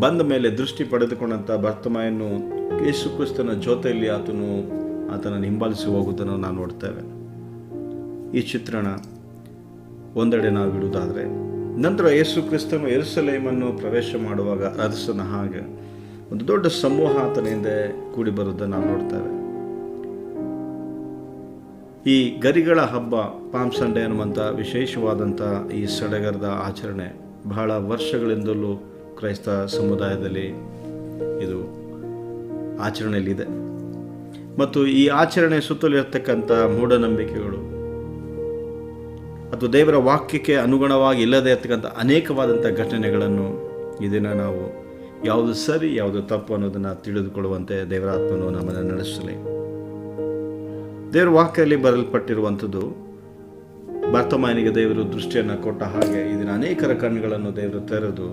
ಬಂದ ಮೇಲೆ ದೃಷ್ಟಿ ಪಡೆದುಕೊಂಡಂಥ ಬರ್ತಮಾಯನ್ನು ಯೇಸು ಕ್ರಿಸ್ತನ ಜೊತೆಯಲ್ಲಿ ಆತನನ್ನು ಹಿಂಬಾಲಿಸಿ ಹೋಗುವುದನ್ನು ನಾವು ನೋಡ್ತೇವೆ. ಈ ಚಿತ್ರಣ ಒಂದೆಡೆ ನಾವು ಇಡುವುದಾದರೆ, ನಂತರ ಯೇಸು ಕ್ರಿಸ್ತನು ಯೆರೂಸಲೇಮನ್ನು ಪ್ರವೇಶ ಮಾಡುವಾಗ ಅರಸನ ಹಾಗೆ ಒಂದು ದೊಡ್ಡ ಸಮೂಹ ಆತನ ಹಿಂದೆ ಕೂಡಿ ಬರುವುದನ್ನು ನಾವು ನೋಡ್ತೇವೆ. ಈ ಗರಿಗಳ ಹಬ್ಬ, ಪಾಮ್ ಸಂಡೇ ಅನ್ನುವಂಥ ವಿಶೇಷವಾದಂಥ ಈ ಸಡಗರದ ಆಚರಣೆ ಬಹಳ ವರ್ಷಗಳಿಂದಲೂ ಕ್ರೈಸ್ತ ಸಮುದಾಯದಲ್ಲಿ ಇದು ಆಚರಣೆಯಲ್ಲಿದೆ. ಮತ್ತು ಈ ಆಚರಣೆ ಸುತ್ತಲಿರತಕ್ಕಂಥ ಮೂಢನಂಬಿಕೆಗಳು ಅಥವಾ ದೇವರ ವಾಕ್ಯಕ್ಕೆ ಅನುಗುಣವಾಗಿ ಇಲ್ಲದೇ ಇರತಕ್ಕಂಥ ಅನೇಕವಾದಂಥ ಘಟನೆಗಳನ್ನು ಈ ದಿನ ನಾವು ಯಾವುದು ಸರಿ ಯಾವುದು ತಪ್ಪು ಅನ್ನೋದನ್ನು ತಿಳಿದುಕೊಳ್ಳುವಂತೆ ದೇವರ ಆತ್ಮನು ನಮ್ಮನ್ನು ನಡೆಸಲಿ. ದೇವರ ವಾಕ್ಯದಲ್ಲಿ ಬರೆಯಲ್ಪಟ್ಟಿರುವಂಥದ್ದು, ಬರ್ತಮಾಯನಿಗೆ ದೇವರು ದೃಷ್ಟಿಯನ್ನು ಕೊಟ್ಟ ಹಾಗೆ ಈ ದಿನ ಅನೇಕರ ಕಣ್ಣುಗಳನ್ನು ದೇವರು ತೆರೆದು